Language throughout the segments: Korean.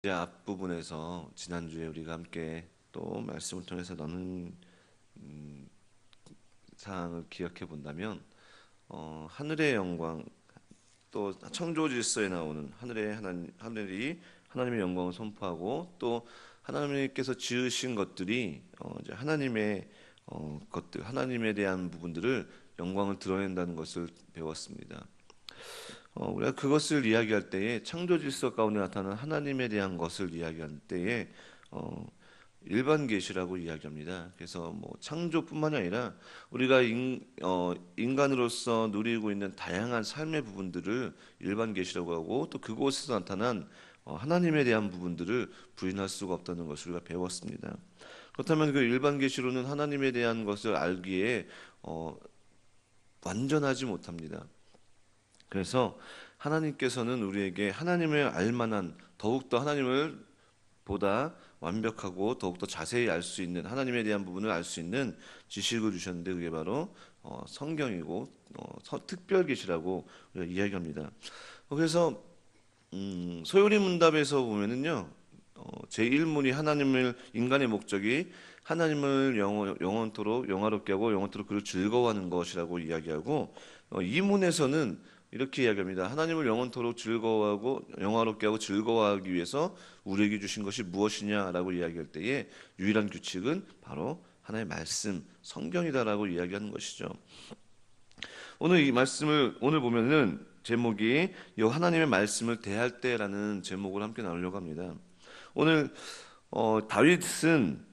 이제 앞부분에서 지난주에 우리가 함께 또 말씀을 통해서 나눈 사항을 기억해 본다면 하늘의 영광 또 창조 질서에 나오는 하늘이 하나님의 영광을 선포하고 또 하나님께서 지으신 것들이 이제 하나님의 것들 하나님에 대한 부분들을 영광을 드러낸다는 것을 배웠습니다. 우리가 그것을 이야기할 때에 창조 질서 가운데 나타나는 하나님에 대한 것을 이야기할 때에 어, 일반 계시라고 이야기합니다. 그래서 뭐 창조뿐만이 아니라 우리가 인간으로서 누리고 있는 다양한 삶의 부분들을 일반 계시라고 하고 또 그곳에서 나타난 하나님에 대한 부분들을 부인할 수가 없다는 것을 우리가 배웠습니다. 그렇다면 그 일반 계시로는 하나님에 대한 것을 알기에 완전하지 못합니다. 그래서 하나님께서는 우리에게 하나님을 알만한 더욱더 하나님을 보다 완벽하고 더욱더 자세히 알 수 있는 하나님에 대한 부분을 알 수 있는 지식을 주셨는데 그게 바로 성경이고 특별 계시라고 우리가 이야기합니다. 그래서 소요리 문답에서 보면은요 제1문이 하나님을 인간의 목적이 하나님을 영원토록 영화롭게 하고 영원토록 그를 즐거워하는 것이라고 이야기하고 이 문에서는 이렇게 이야기합니다. 하나님을 영원토록 즐거워하고 영화롭게 하고 즐거워하기 위해서 우리에게 주신 것이 무엇이냐라고 이야기할 때에 유일한 규칙은 바로 하나님의 말씀, 성경이다라고 이야기하는 것이죠. 오늘 이 말씀을 오늘 보면은 제목이 이 하나님의 말씀을 대할 때라는 제목을 함께 나누려고 합니다. 오늘 다윗은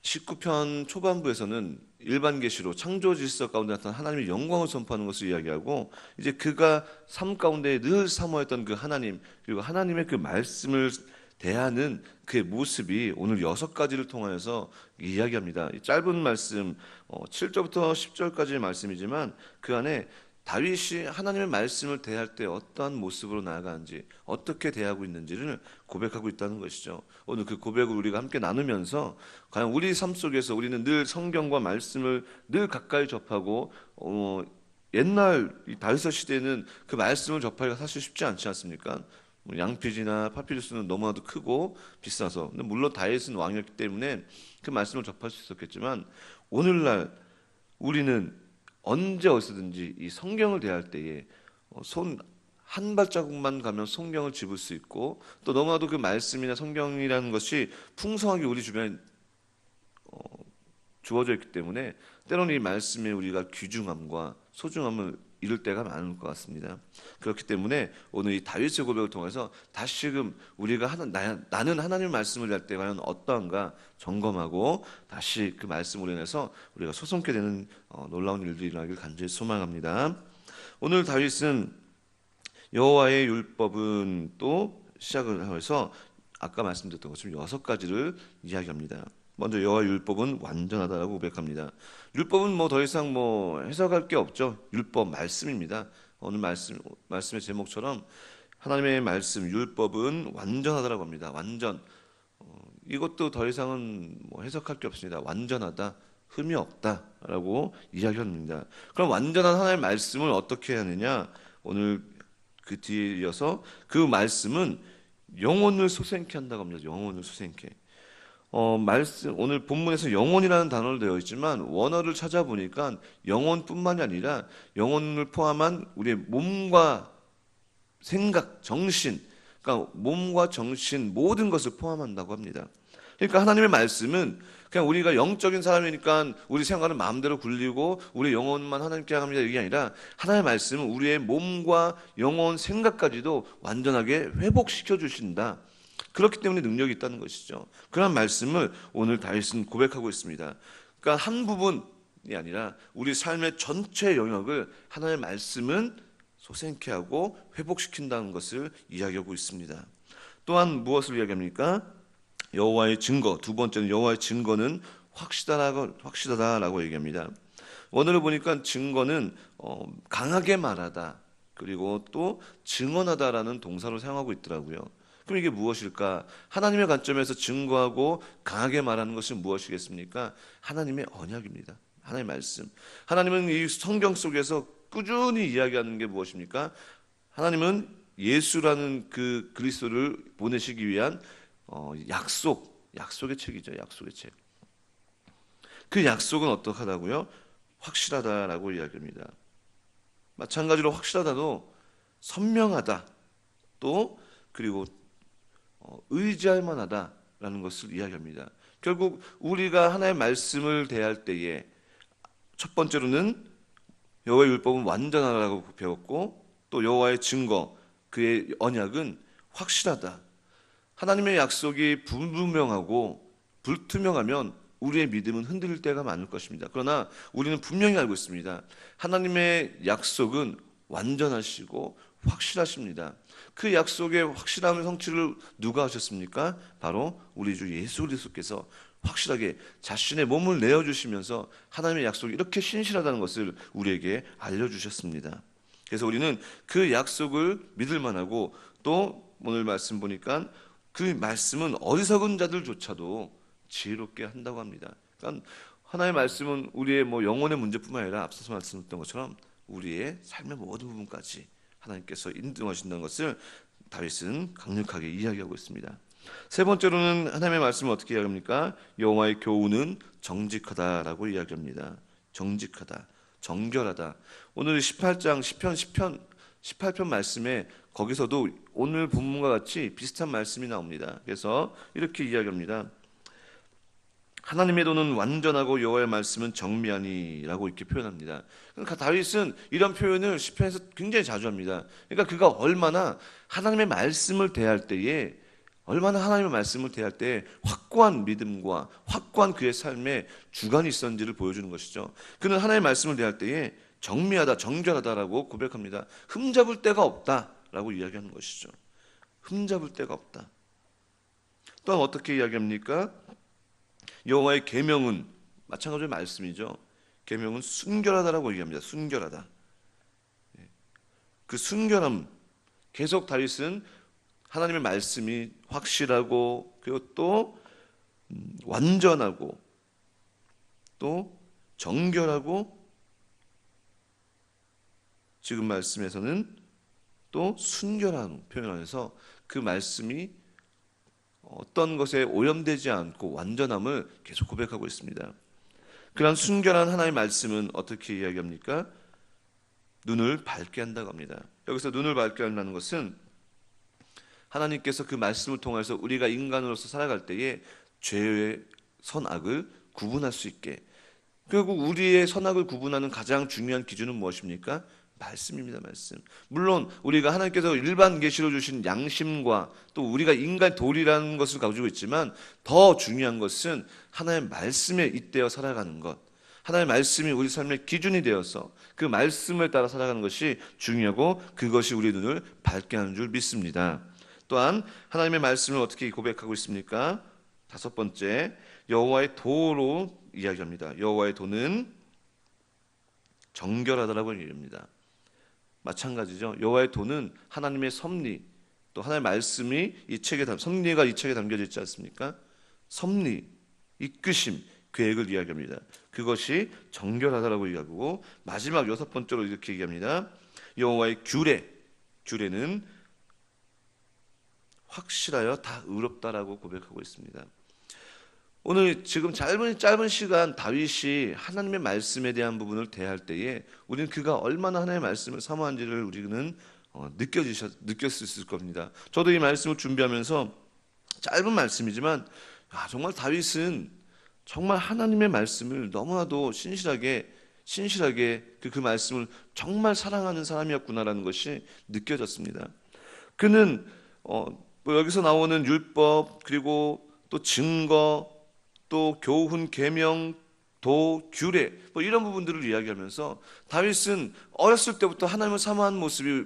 19편 초반부에서는 일반 계시로 창조 질서 가운데 나타난 하나님의 영광을 선포하는 것을 이야기하고 이제 그가 삶 가운데 늘 사모했던 그 하나님 그리고 하나님의 그 말씀을 대하는 그의 모습이 오늘 6가지를 통하여서 이야기합니다. 이 짧은 말씀 7절부터 10절까지의 말씀이지만 그 안에 다윗이 하나님의 말씀을 대할 때 어떠한 모습으로 나아가는지 어떻게 대하고 있는지를 고백하고 있다는 것이죠. 오늘 그 고백을 우리가 함께 나누면서 과연 우리 삶 속에서 우리는 늘 성경과 말씀을 늘 가까이 접하고 옛날 이 다윗 시대에는 그 말씀을 접하기가 사실 쉽지 않지 않습니까? 뭐 양피지나 파피루스는 너무나도 크고 비싸서 근데 물론 다윗은 왕이었기 때문에 그 말씀을 접할 수 있었겠지만 오늘날 우리는 언제 어디서든지 이 성경을 대할 때에 손 한 발자국만 가면 성경을 집을 수 있고 또 너무나도 그 말씀이나 성경이라는 것이 풍성하게 우리 주변에 주어져 있기 때문에 때로는 이 말씀에 우리가 귀중함과 소중함을 잃을 때가 많을 것 같습니다. 그렇기 때문에 오늘 이 다윗의 고백을 통해서 다시금 우리가 나는 하나님의 말씀을 할 때 과연 어떠한가 점검하고 다시 그 말씀으로 인해서 우리가 소송케 되는 놀라운 일들이 일어나길 간절히 소망합니다. 오늘 다윗은 여호와의 율법은 또 시작을 해서 아까 말씀드렸던 것처럼 6가지를 이야기합니다. 먼저 여호와 율법은 완전하다라고 고백합니다. 율법은 뭐 더 이상 뭐 해석할 게 없죠. 율법 말씀입니다. 오늘 말씀의 제목처럼 하나님의 말씀 율법은 완전하다라고 합니다. 완전 이것도 더 이상은 뭐 해석할 게 없습니다. 완전하다, 흠이 없다라고 이야기합니다. 그럼 완전한 하나님의 말씀을 어떻게 해야 하느냐? 오늘 그 뒤에 이어서 그 말씀은 영혼을 소생케 한다고 합니다. 영혼을 소생케. 말씀 오늘 본문에서 영혼이라는 단어로 되어 있지만 원어를 찾아보니까 영혼뿐만이 아니라 영혼을 포함한 우리의 몸과 생각, 정신, 그러니까 몸과 정신 모든 것을 포함한다고 합니다. 그러니까 하나님의 말씀은 그냥 우리가 영적인 사람이니까 우리 생활은 마음대로 굴리고 우리 영혼만 하나님께 합니다 이게 아니라 하나님의 말씀은 우리의 몸과 영혼, 생각까지도 완전하게 회복시켜 주신다. 그렇기 때문에 능력이 있다는 것이죠. 그런 말씀을 오늘 다윗은 고백하고 있습니다. 그러니까 한 부분이 아니라 우리 삶의 전체 영역을 하나님의 말씀은 소생케 하고 회복시킨다는 것을 이야기하고 있습니다. 또한 무엇을 이야기합니까? 여호와의 증거. 두 번째는 여호와의 증거는 확실하다라고 얘기합니다. 원어를 보니까 증거는 강하게 말하다 그리고 또 증언하다라는 동사로 사용하고 있더라고요. 그럼 이게 무엇일까? 하나님의 관점에서 증거하고 강하게 말하는 것은 무엇이겠습니까? 하나님의 언약입니다. 하나님의 말씀. 하나님은 이 성경 속에서 꾸준히 이야기하는 게 무엇입니까? 하나님은 예수라는 그 그리스도를 보내시기 위한 약속의 책이죠. 약속의 책. 그 약속은 어떡하다고요? 확실하다라고 이야기합니다. 마찬가지로 확실하다도 선명하다, 또 그리고 의지할 만하다라는 것을 이야기합니다. 결국 우리가 하나의 말씀을 대할 때에 첫 번째로는 여호와의 율법은 완전하다고 배웠고, 또 여호와의 증거, 그의 언약은 확실하다. 하나님의 약속이 불분명하고 불투명하면 우리의 믿음은 흔들릴 때가 많을 것입니다. 그러나 우리는 분명히 알고 있습니다. 하나님의 약속은 완전하시고 확실하십니다. 그 약속의 확실함의 성취를 누가 하셨습니까? 바로 우리 주 예수 그리스도께서 확실하게 자신의 몸을 내어주시면서 하나님의 약속이 이렇게 신실하다는 것을 우리에게 알려주셨습니다. 그래서 우리는 그 약속을 믿을 만하고, 또 오늘 말씀 보니까 그 말씀은 어리석은 자들조차도 지혜롭게 한다고 합니다. 그러니까 하나의 말씀은 우리의 영혼의 문제뿐만 아니라 앞서서 말씀드렸던 것처럼 우리의 삶의 모든 부분까지 하나님께서 인도하신다는 것을 다윗은 강력하게 이야기하고 있습니다. 세 번째로는 하나님의 말씀을 어떻게 이야기합니까? 여호와의 교훈은 정직하다라고 이야기합니다. 정직하다, 정결하다. 오늘 18장 시편 18편 말씀에 거기서도 오늘 본문과 같이 비슷한 말씀이 나옵니다. 그래서 이렇게 이야기합니다. 하나님의 도는 완전하고 여호와의 말씀은 정미하니라고 이렇게 표현합니다. 그러니까 다윗은 이런 표현을 시편에서 굉장히 자주 합니다. 그러니까 그가 얼마나 하나님의 말씀을 대할 때에 확고한 믿음과 확고한 그의 삶에 주관이 있었는지를 보여주는 것이죠. 그는 하나님의 말씀을 대할 때에 정미하다, 정결하다라고 고백합니다. 흠잡을 데가 없다라고 이야기하는 것이죠. 흠잡을 데가 없다. 또한 어떻게 이야기합니까? 여호와의 계명은 마찬가지로 말씀이죠. 계명은 순결하다라고 얘기합니다. 순결하다. 그 순결함, 계속 다윗은 하나님의 말씀이 확실하고, 그리고 또 완전하고, 또 정결하고, 지금 말씀에서는 또 순결한 표현을 해서 그 말씀이 어떤 것에 오염되지 않고 완전함을 계속 고백하고 있습니다. 그런 순결한 하나님의 말씀은 어떻게 이야기합니까? 눈을 밝게 한다고 합니다. 여기서 눈을 밝게 한다는 것은 하나님께서 그 말씀을 통해서 우리가 인간으로서 살아갈 때에 죄의 선악을 구분할 수 있게, 결국 우리의 선악을 구분하는 가장 중요한 기준은 무엇입니까? 말씀입니다. 말씀. 물론 우리가 하나님께서 일반 계시로 주신 양심과 또 우리가 인간 도리라는 것을 가지고 있지만, 더 중요한 것은 하나님의 말씀에 잇대어 살아가는 것, 하나님의 말씀이 우리 삶의 기준이 되어서 그 말씀을 따라 살아가는 것이 중요하고, 그것이 우리 눈을 밝게 하는 줄 믿습니다. 또한 하나님의 말씀을 어떻게 고백하고 있습니까? 다섯 번째, 여호와의 도로 이야기합니다. 여호와의 도는 정결하다라고 얘기합니다. 마찬가지죠. 여호와의 도는 하나님의 섭리, 또 하나님의 말씀이 이 책에 섭리가 이 책에 담겨져 있지 않습니까? 섭리, 이끄심, 계획을 이야기합니다. 그것이 정결하다라고 이야기하고, 마지막 여섯 번째로 이렇게 얘기합니다. 여호와의 규례는 확실하여 다 의롭다라고 고백하고 있습니다. 오늘 지금 짧은 시간 다윗이 하나님의 말씀에 대한 부분을 대할 때에 우리는 그가 얼마나 하나님의 말씀을 사모한지를 우리는 느꼈을 수 있을 겁니다. 저도 이 말씀을 준비하면서 짧은 말씀이지만 정말 다윗은 정말 하나님의 말씀을 너무나도 신실하게 그 말씀을 정말 사랑하는 사람이었구나라는 것이 느껴졌습니다. 그는 여기서 나오는 율법, 그리고 또 증거, 또 교훈, 계명, 도, 규례, 이런 부분들을 이야기하면서 다윗은 어렸을 때부터 하나님을 사모하는 모습이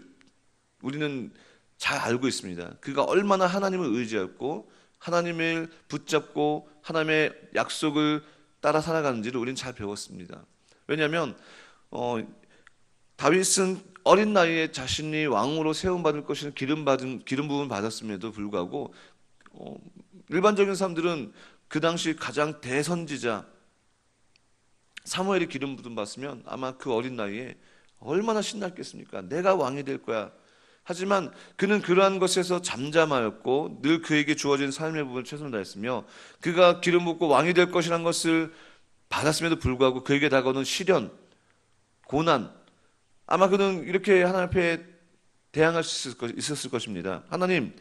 우리는 잘 알고 있습니다. 그가 얼마나 하나님을 의지했고 하나님을 붙잡고 하나님의 약속을 따라 살아가는지를 우리는 잘 배웠습니다. 왜냐하면 다윗은 어린 나이에 자신이 왕으로 세움받을 것이라는 기름 부음을 받았음에도 불구하고 일반적인 사람들은 그 당시 가장 대선지자 사무엘이 기름 부음 받았으면 아마 그 어린 나이에 얼마나 신났겠습니까? 내가 왕이 될 거야 하지만 그는 그러한 것에서 잠잠하였고 늘 그에게 주어진 삶의 부분을 최선을 다했으며 그가 기름 붓고 왕이 될 것이라는 것을 받았음에도 불구하고 그에게 다가오는 시련, 고난, 아마 그는 이렇게 하나님 앞에 대항할 수 있었을 것입니다. 하나님,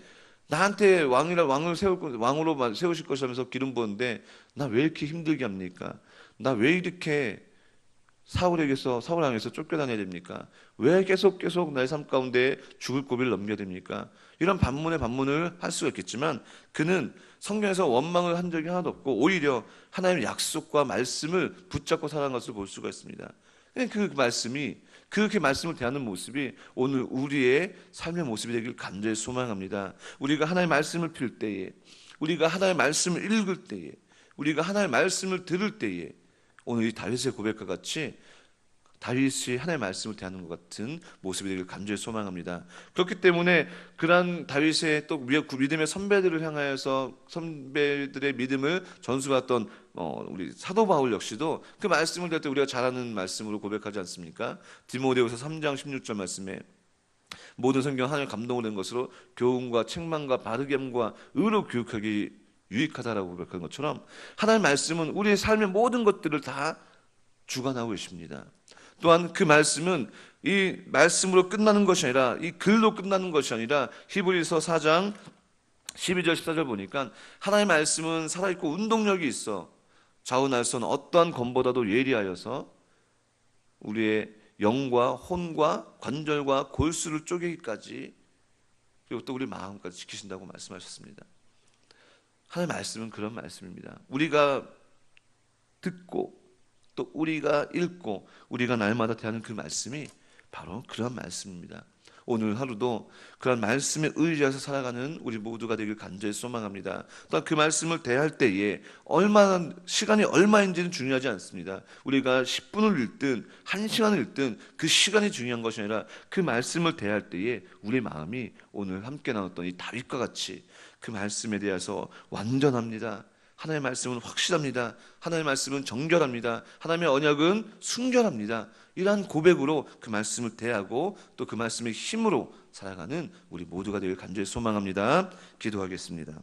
나한테 왕을 왕으로 세우실 것이라면서 기름 부었는데 나 왜 이렇게 힘들게 합니까? 나 왜 이렇게 사울 왕에서 쫓겨다녀야 됩니까? 왜 계속 나의 삶 가운데 죽을 고비를 넘겨야 됩니까? 이런 반문을 할 수가 있겠지만 그는 성경에서 원망을 한 적이 하나도 없고 오히려 하나님의 약속과 말씀을 붙잡고 살아간 것을 볼 수가 있습니다. 그렇게 말씀을 대하는 모습이 오늘 우리의 삶의 모습이 되길 간절히 소망합니다. 우리가 하나님의 말씀을 필 때에, 우리가 하나님의 말씀을 읽을 때에, 우리가 하나님의 말씀을 들을 때에 오늘 이 다윗의 고백과 같이 다윗이 하나님의 말씀을 대하는 것 같은 모습이 되길 간절히 소망합니다. 그렇기 때문에 그러한 다윗의 또 믿음의 선배들을 향하여서 선배들의 믿음을 전수받았던 우리 사도 바울 역시도 그 말씀을 들 때 우리가 잘 아는 말씀으로 고백하지 않습니까? 디모데후서 3장 16절 말씀에 모든 성경 하나님 감동을 낸 것으로 교훈과 책망과 바르게 함과 의로 교육하기 유익하다라고 고백한 것처럼 하나님의 말씀은 우리의 삶의 모든 것들을 다 주관하고 계십니다. 또한 그 말씀은 이 말씀으로 끝나는 것이 아니라 이 글로 끝나는 것이 아니라 히브리서 4장 12절 14절 보니까 하나님의 말씀은 살아있고 운동력이 있어 좌우 날선 어떠한 검보다도 예리하여서 우리의 영과 혼과 관절과 골수를 쪼개기까지 그리고 또 우리 마음까지 지키신다고 말씀하셨습니다. 하나님의 말씀은 그런 말씀입니다. 우리가 듣고 또 우리가 읽고 우리가 날마다 대하는 그 말씀이 바로 그런 말씀입니다. 오늘 하루도 그런 말씀에 의지해서 살아가는 우리 모두가 되길 간절히 소망합니다. 또한 그 말씀을 대할 때에 시간이 얼마인지는 중요하지 않습니다. 우리가 10분을 읽든 1시간을 읽든 그 시간이 중요한 것이 아니라 그 말씀을 대할 때에 우리 마음이 오늘 함께 나눴던 이 다윗과 같이 그 말씀에 대해서 완전합니다. 하나님의 말씀은 확실합니다. 하나님의 말씀은 정결합니다. 하나님의 언약은 순결합니다. 이러한 고백으로 그 말씀을 대하고 또 그 말씀의 힘으로 살아가는 우리 모두가 되길 간절히 소망합니다. 기도하겠습니다.